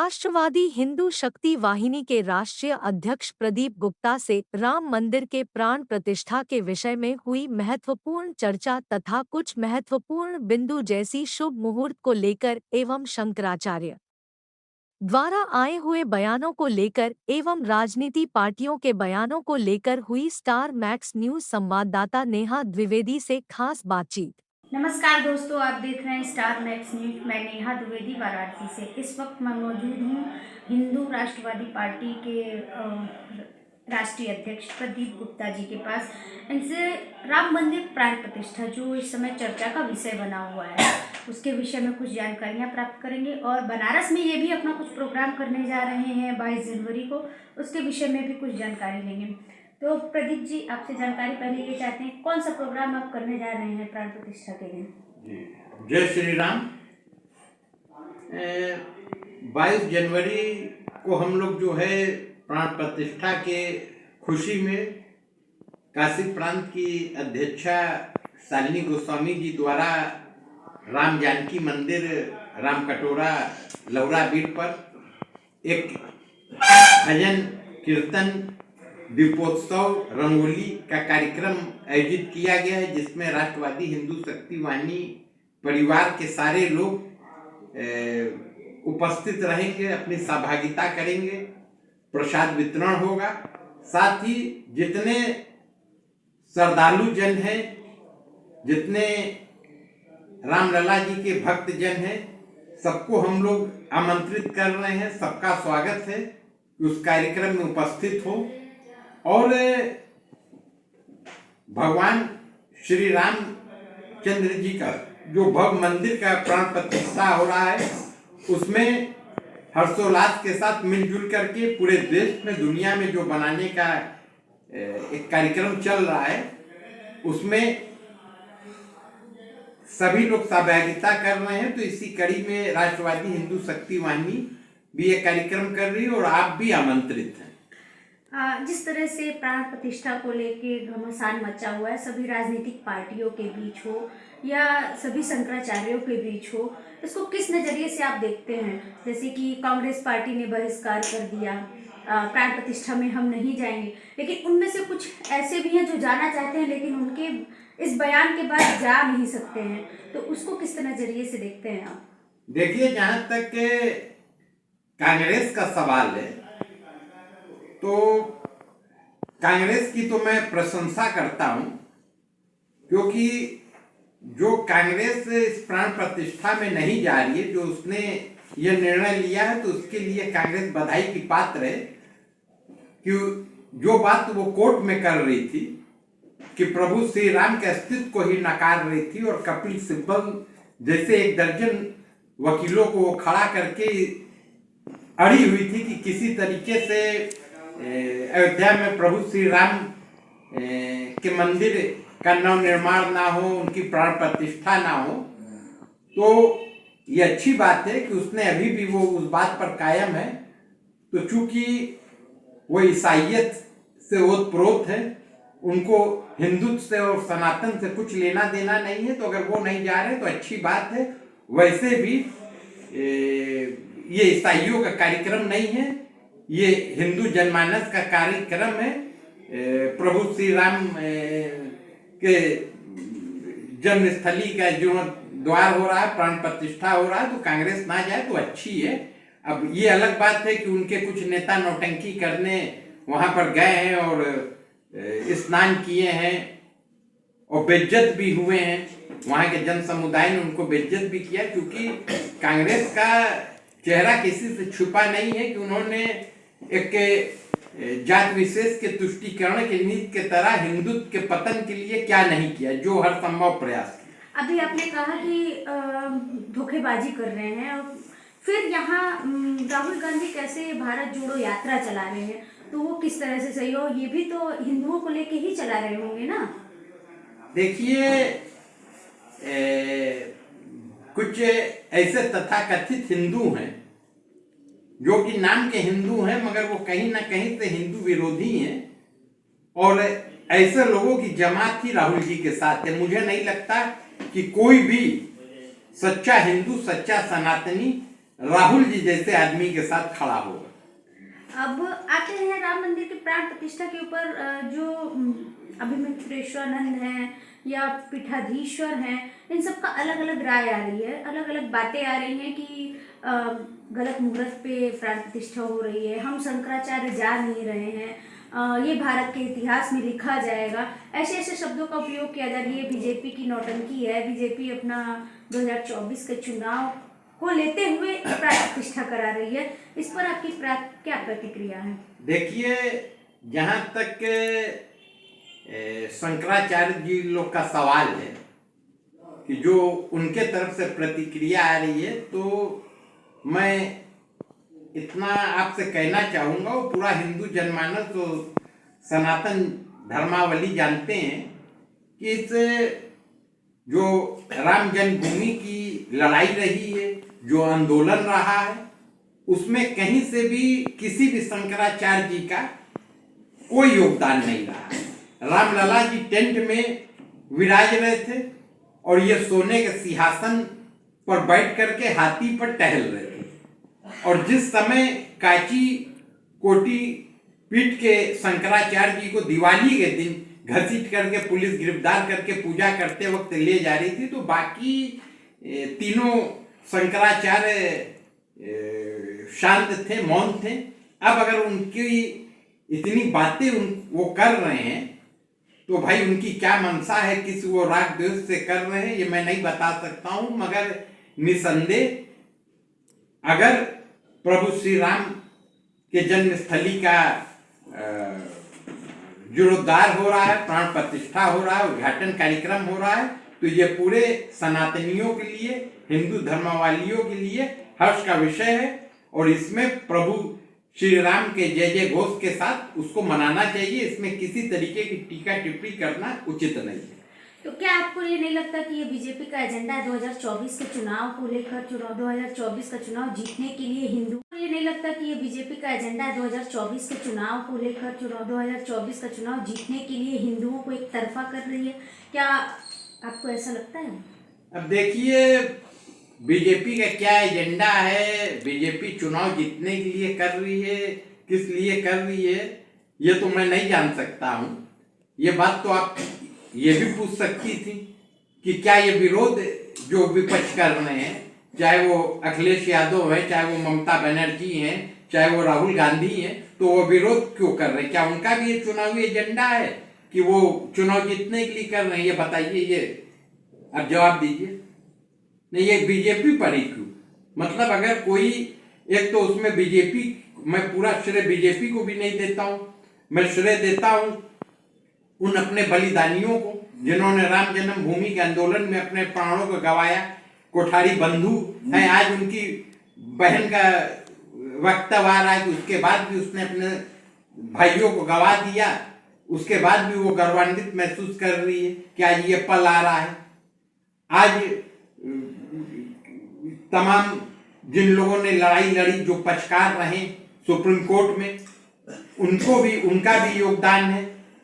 राष्ट्रवादी हिंदू शक्ति वाहिनी के राष्ट्रीय अध्यक्ष प्रदीप गुप्ता से राम मंदिर के प्राण प्रतिष्ठा के विषय में हुई महत्वपूर्ण चर्चा तथा कुछ महत्वपूर्ण बिंदु जैसी शुभ मुहूर्त को लेकर एवं शंकराचार्य द्वारा आए हुए बयानों को लेकर एवं राजनीति पार्टियों के बयानों को लेकर हुई स्टार मैक्स न्यूज संवाददाता नेहा द्विवेदी से खास बातचीत। नमस्कार दोस्तों, आप देख रहे हैं स्टार मैक्स न्यूज। मैं नेहा द्विवेदी वाराणसी से। इस वक्त मैं मौजूद हूँ हिंदू राष्ट्रवादी पार्टी के राष्ट्रीय अध्यक्ष प्रदीप गुप्ता जी के पास। इनसे राम मंदिर प्राण प्रतिष्ठा जो इस समय चर्चा का विषय बना हुआ है उसके विषय में कुछ जानकारियाँ प्राप्त करेंगे और बनारस में ये भी अपना कुछ प्रोग्राम करने जा रहे हैं 22 जनवरी को, उसके विषय में भी कुछ जानकारी लेंगे। तो प्रदीप जी, आपसे जानकारी पहले ये चाहते हैं कौन सा प्रोग्राम आप करने जा रहे हैं प्राण प्रतिष्ठा के दिन? जय श्री राम। 22 जनवरी को हम लोग जो है प्राण प्रतिष्ठा के खुशी में काशी प्रांत की अध्यक्षा शालिनी गोस्वामी जी द्वारा राम जानकी मंदिर राम कटोरा लौरा बीट पर एक भजन कीर्तन दीपोत्सव रंगोली का कार्यक्रम आयोजित किया गया है, जिसमें राष्ट्रवादी हिंदू शक्ति वाहिनी परिवार के सारे लोग उपस्थित रहेंगे, अपनी सहभागिता करेंगे, प्रसाद वितरण होगा। साथ ही जितने श्रद्धालु जन हैं, जितने रामलला जी के भक्त जन हैं, सबको हम लोग आमंत्रित कर रहे हैं। सबका स्वागत है कि उस कार्यक्रम में उपस्थित हो और भगवान श्री रामचंद्र जी का जो भव्य मंदिर का प्राण प्रतिष्ठा हो रहा है उसमें हर्षोल्लास के साथ मिलजुल करके पूरे देश में दुनिया में जो बनाने का एक कार्यक्रम चल रहा है उसमें सभी लोग सहभागिता कर रहे हैं। तो इसी कड़ी में राष्ट्रवादी हिंदू शक्ति वाहिनी भी एक कार्यक्रम कर रही है और आप भी आमंत्रित हैं। जिस तरह से प्राण प्रतिष्ठा को लेके घमासान मचा हुआ है, सभी राजनीतिक पार्टियों के बीच हो या सभी शंकराचार्यों के बीच हो, इसको किस नज़रिए से आप देखते हैं? जैसे कि कांग्रेस पार्टी ने बहिष्कार कर दिया, प्राण प्रतिष्ठा में हम नहीं जाएंगे, लेकिन उनमें से कुछ ऐसे भी हैं जो जाना चाहते हैं लेकिन उनके इस बयान के बाद जा नहीं सकते हैं, तो उसको किस नज़रिए से देखते हैं आप? देखिए, जहाँ तक कांग्रेस का सवाल है तो कांग्रेस की तो मैं प्रशंसा करता हूं, क्योंकि जो कांग्रेस इस प्राण प्रतिष्ठा में नहीं जा रही है, जो उसने ये निर्णय लिया है, तो उसके लिए कांग्रेस बधाई की पात्र है। कि जो बात वो कोर्ट में कर रही थी कि प्रभु श्री राम के अस्तित्व को ही नकार रही थी और कपिल सिब्बल जैसे एक दर्जन वकीलों को खड़ा करके अड़ी हुई थी कि किसी तरीके से अयोध्या में प्रभु श्री राम के मंदिर का नव निर्माण ना हो, उनकी प्राण प्रतिष्ठा ना हो, तो ये अच्छी बात है कि उसने अभी भी वो उस बात पर कायम है। तो चूंकि वो ईसाइयत से ओतप्रोत है, उनको हिंदुत्व से और सनातन से कुछ लेना देना नहीं है, तो अगर वो नहीं जा रहे तो अच्छी बात है। वैसे भी ये ईसाइयों का कार्यक्रम नहीं है, ये हिंदू जनमानस का कार्यक्रम है। प्रभु श्री राम के जन्मस्थली का जो द्वार हो रहा है, प्राण प्रतिष्ठा हो रहा है, तो कांग्रेस ना जाए तो अच्छी है। अब ये अलग बात है कि उनके कुछ नेता नौटंकी करने वहां पर गए हैं और स्नान किए हैं और बेइज्जत भी हुए हैं, वहां के जन समुदाय ने उनको बेइज्जत भी किया, क्योंकि कांग्रेस का चेहरा किसी से छुपा नहीं है कि उन्होंने एक जात विशेष के तुष्टीकरण के नीति के तरह हिंदुत्व के पतन के लिए क्या नहीं किया, जो हर संभव प्रयास किया। अभी आपने कहा कि धोखेबाजी कर रहे हैं और फिर यहाँ राहुल गांधी कैसे भारत जोड़ो यात्रा चला रहे हैं, तो वो किस तरह से सही हो? ये भी तो हिंदुओं को लेके ही चला रहे होंगे ना? देखिए, कुछ ऐसे तथाकथित हिंदू हैं जो कि नाम के हिंदू हैं मगर वो कहीं ना कहीं से हिंदू विरोधी हैं, और ऐसे लोगों की जमात ही राहुल जी के साथ है। मुझे नहीं लगता कि कोई भी सच्चा हिंदू, सच्चा सनातनी राहुल जी जैसे आदमी के साथ खड़ा होगा। अब आते हैं राम मंदिर के प्राण प्रतिष्ठा के ऊपर। जो अभिमित्रेश्वरानंद हैं या पीठाधीश्वर हैं, इन सबका अलग अलग राय आ रही है, अलग अलग बातें आ रही हैं कि गलत मुहूर्त पे प्राण प्रतिष्ठा हो रही है, हम शंकराचार्य जा नहीं रहे हैं, ये भारत के इतिहास में लिखा जाएगा। ऐसे ऐसे शब्दों का उपयोग किया जा रही है। बीजेपी की नौटंकी है। बीजेपी अपना 2024 के चुनाव को लेते हुए प्राण प्रतिष्ठा करा रही है। इस पर आपकी क्या प्रतिक्रिया है? देखिए, जहाँ तक शंकराचार्य जी लोग का सवाल है कि जो उनके तरफ से प्रतिक्रिया आ रही है, तो मैं इतना आपसे कहना चाहूँगा, वो पूरा हिंदू जनमानस तो सनातन धर्मावली जानते हैं कि इस जो राम जन्मभूमि की लड़ाई रही है, जो आंदोलन रहा है, उसमें कहीं से भी किसी भी शंकराचार्य जी का कोई योगदान नहीं रहा। रामलला जी टेंट में विराज रहे थे और ये सोने के सिंहासन पर बैठ करके हाथी पर टहल रहे थे। और जिस समय काची कोटि पीठ के शंकराचार्य जी को दिवाली के दिन घसीट करके पुलिस गिरफ्तार करके पूजा करते वक्त ले जा रही थी, तो बाकी तीनों शंकराचार्य शांत थे, मौन थे। अब अगर उनकी इतनी बातें वो कर रहे हैं, तो भाई उनकी क्या मंशा है, किस वो राग द्वेष से कर रहे हैं, ये मैं नहीं बता सकता हूं। मगर निसंदेह अगर प्रभु श्री राम के जन्मस्थली का जीर्णोद्धार हो रहा है, प्राण प्रतिष्ठा हो रहा है, उद्घाटन कार्यक्रम हो रहा है, तो ये पूरे सनातनियों के लिए, हिंदू धर्मावलियों के लिए हर्ष का विषय है। और इसमें प्रभु श्री राम के जय जय घोष के साथ उसको मनाना चाहिए। इसमें किसी तरीके की टीका टिप्पणी करना उचित नहीं है। तो क्या आपको ये नहीं लगता कि ये बीजेपी का एजेंडा है 2024 के चुनाव को लेकर, 2024 का चुनाव जीतने के लिए हिंदू, ये नहीं लगता कि ये बीजेपी का एजेंडा है 2024 के चुनाव को लेकर, 2024 का चुनाव जीतने के लिए हिंदुओं को एक तरफा कर रही है? क्या आपको ऐसा लगता है? अब देखिए, बीजेपी का क्या एजेंडा है, बीजेपी चुनाव जीतने के लिए कर रही है, किस लिए कर रही है, ये तो मैं नहीं जान सकता हूँ। ये बात तो आप ये भी पूछ सकती थी कि क्या ये विरोध जो विपक्ष कर रहे हैं, चाहे वो अखिलेश यादव है, चाहे वो ममता बनर्जी हैं, चाहे वो राहुल गांधी हैं, तो वो विरोध क्यों कर रहे हैं? क्या उनका भी ये चुनावी एजेंडा है कि वो चुनाव जीतने के लिए कर रहे हैं? ये बताइए, ये अब जवाब दीजिए। नहीं, ये बीजेपी पर ही क्यों? मतलब अगर कोई एक, तो उसमें बीजेपी, मैं पूरा श्रेय बीजेपी को भी नहीं देता हूँ, मैं श्रेय देता हूँ उन अपने बलिदानियों को जिन्होंने राम जन्मभूमि के आंदोलन में अपने प्राणों को गंवाया। कोठारी बंधु हैं, आज उनकी बहन का वक्तव्य आ रहा है कि उसके बाद भी उसने अपने भाइयों को गंवा दिया, उसके बाद भी वो गर्वान्वित महसूस कर रही है कि आज ये पल आ रहा है। आज तमाम जिन लोगों ने लड़ाई लड़ी, जो पक्षकार रहे सुप्रीम कोर्ट में, उनका भी योगदान है।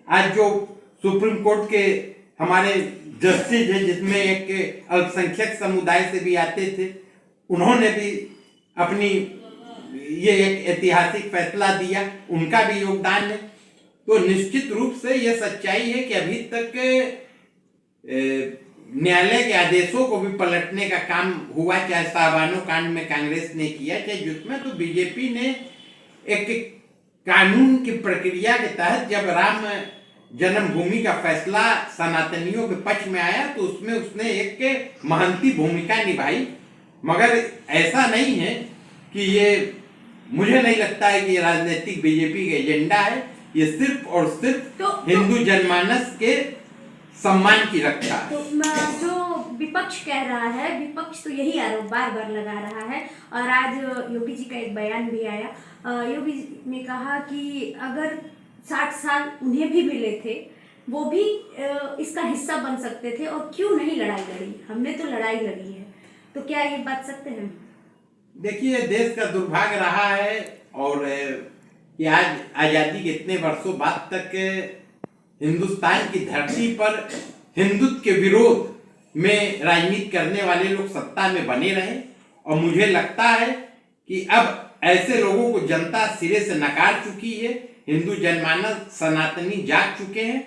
आज जो सुप्रीम कोर्ट के हमारे जस्टिस है, जिसमें एक अल्पसंख्यक समुदाय से भी आते थे, उन्होंने भी अपनी ये एक ऐतिहासिक फैसला दिया, उनका भी योगदान है। तो निश्चित रूप से यह सच्चाई है कि अभी तक न्यायालय के आदेशों को भी पलटने का काम हुआ, चाहे साहबानो कांड में कांग्रेस ने किया, चाहे जिसमें, तो बीजेपी ने एक कानून की प्रक्रिया के तहत जब राम जन्मभूमि का फैसला सनातनियों के पक्ष में आया, तो उसमें उसने एक महंती भूमिका निभाई। मगर ऐसा नहीं है कि ये, मुझे नहीं लगता है कि ये राजनीतिक बीजेपी का एजेंडा है। ये सिर्फ और सिर्फ हिंदू जनमानस के सम्मान की रक्षा। तो जो विपक्ष कह रहा है, विपक्ष तो यही आरोप बार बार लगा रहा है, और आज योगी जी का एक बयान भी आया। योगी ने कहा कि अगर 60 साल उन्हें भी मिले थे, वो भी इसका हिस्सा बन सकते थे, और क्यों नहीं लड़ाई लड़ी? हमने तो लड़ाई लड़ी है। तो क्या ये बात सत्य है? देखिए, देश का दुर्भाग्य रहा है और कि आज आज़ादी के इतने वर्षों बाद तक हिंदुस्तान की धरती पर हिंदुत्व के विरोध में राजनीति करने वाले लोग सत्ता में बने रहे, और मुझे लगता है कि अब ऐसे लोगों को जनता सिरे से नकार चुकी है। हिंदू जनमानस सनातनी जाग चुके हैं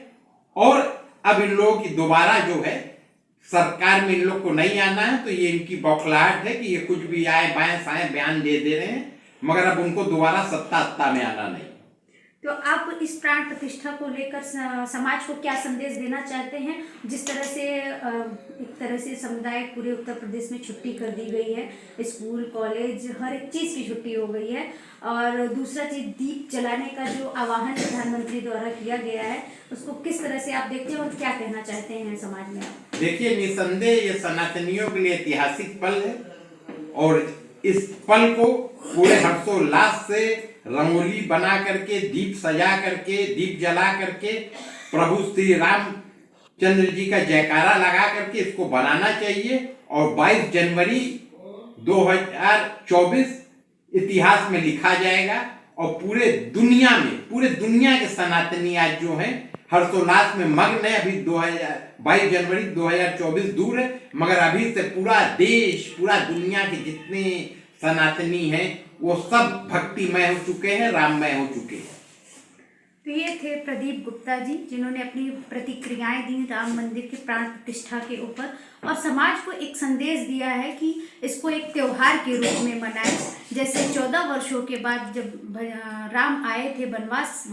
और अब इन लोगों की दोबारा जो है सरकार में इन लोग को नहीं आना है। तो ये इनकी बौखलाहट है कि ये कुछ भी आए बाएं साएं बयान दे रहे हैं, मगर अब उनको दोबारा सत्ता में आना नहीं। तो आप इस प्राण प्रतिष्ठा को लेकर समाज को क्या संदेश देना चाहते हैं? जिस तरह से एक तरह से समुदाय पूरे उत्तर प्रदेश में छुट्टी कर दी गई है, स्कूल कॉलेज हर एक चीज़ की छुट्टी हो गई है, और दूसरा चीज़ दीप जलाने का जो आह्वान प्रधानमंत्री द्वारा किया गया है, उसको किस तरह से आप देखते हैं और क्या कहना चाहते हैं समाज में? देखिए, निसंदेह ये सनातनियों के लिए ऐतिहासिक पल है और इस पल को पूरे हर्षोल्लास से रंगोली बना करके, दीप सजा करके, दीप जला करके, प्रभु श्री रामचंद्र जी का जयकारा लगा करके इसको बनाना चाहिए। और 22 जनवरी 2024 इतिहास में लिखा जाएगा और पूरे दुनिया के सनातनी आज जो हैं हर्षोल्लास में मग्न है। अभी 22 जनवरी 2024 दूर है, मगर अभी से पूरा देश, पूरा दुनिया के जितने सनातनी हैं वो सब भक्तिमय हो चुके हैं, राममय हो चुके हैं। तो ये थे प्रदीप गुप्ता जी, जिन्होंने अपनी प्रतिक्रियाएं दी राम मंदिर की प्राण प्रतिष्ठा के ऊपर और समाज को एक संदेश दिया है कि इसको एक त्योहार के रूप में मनाएं। जैसे 14 वर्षों के बाद जब राम आए थे वनवास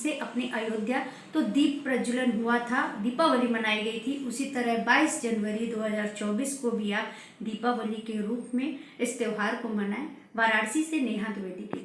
से अपने अयोध्या, तो दीप प्रज्वलन हुआ था, दीपावली मनाई गई थी। उसी तरह 22 जनवरी 2024 को भी आप दीपावली के रूप में इस त्योहार को मनाएं। वाराणसी से नेहा द्विवेदी की